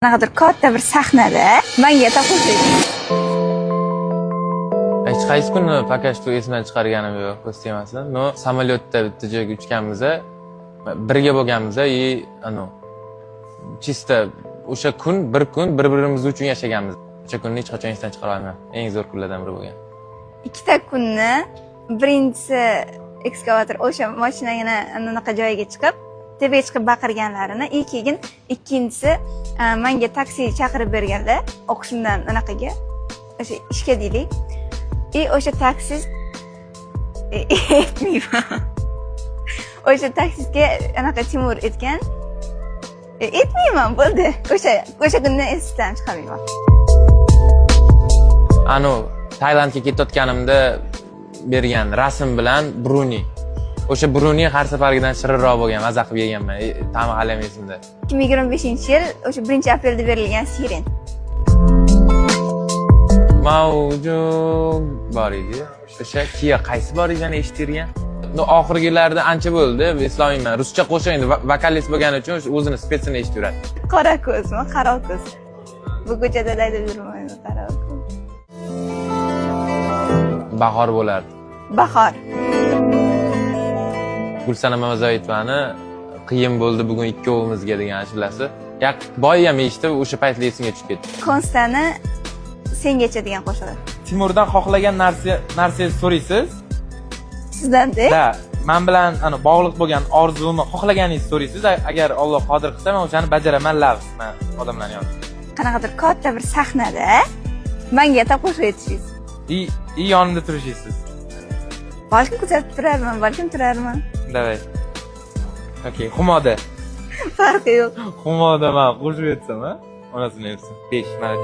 Qanaqadir katta bir sahnada menga taklif Hech qaysi kuni pakashni esimdan chiqarganim yo'q ko'z temasdan. No, samolyotda bitta joyga uchganmiz, birga bo'lganmiz, chista o'sha kun bir-birimiz uchun yashaganmiz. O'sha kunni hech qachon esdan chiqara olmayman. Eng zo'r kunlardan biri bo'lgan. ikkita kunni birinchisi ekskavator o'sha mashinagina anaqa joyiga chiqib, tepaga chiqib baqirganlarini, keyin ikkinchisi menga taksi chaqirib berganlar, o'qishimdan anaqaga, o'sha ishga deylik. O'sha taksist aytmayman. O'sha taksistga anaqa Timur aytgan. Aytmayman, bo'ldi. O'sha kunni esdan chiqarmayman. Tailandga ketayotganimda bergan rasm bilan Bruni. O'sha Bruni har safargidan shirinroq bo'lgan, maza qilib yeganman. Ta'mi hali ham esimda. 2025-yil o'sha 1-aprelda berilgan Siren. Mavjud bor edi. O'sha Kia qaysi bor ekani eshittirgan. Oxirgilarda ancha bo'ldi, eslolmayman. Ruscha qo'shiqda vokalist bo'lgani uchun o'zini spetsini eshittiradi. Qora ko'zmi? Qaro ko'z. Bu ko'chada daydib yurmayman, qaro ko'z. Bahor bo'lardi. Bahor. Gulsanam Mamazoitovani qiyin bo'ldi bugun ikkovimizga degan ashulasi. Boy ham eshitib, o'sha paytda esimga tushib ketdi. Konstani sengacha degan qo'shiq. Timurdan xohlagan narsangizni so'raysiz. Sizdan-da? Da, men bilan bog'liq bo'lgan orzuni xohlaganingizni so'raysiz. Agar Alloh qodir qilsa, men o'shani bajaraman, lafz. Men odamlarni yozdim. Qanaqadir katta bir sahnada menga taklif etishingiz. Yonimda turishingiz. Balkim kuzatib turarman, balkim turarman. Davay. Okay, Xumoda. Farqi yo'q. Xumoda men qo'shib etsam, onasini epsin. 5, mana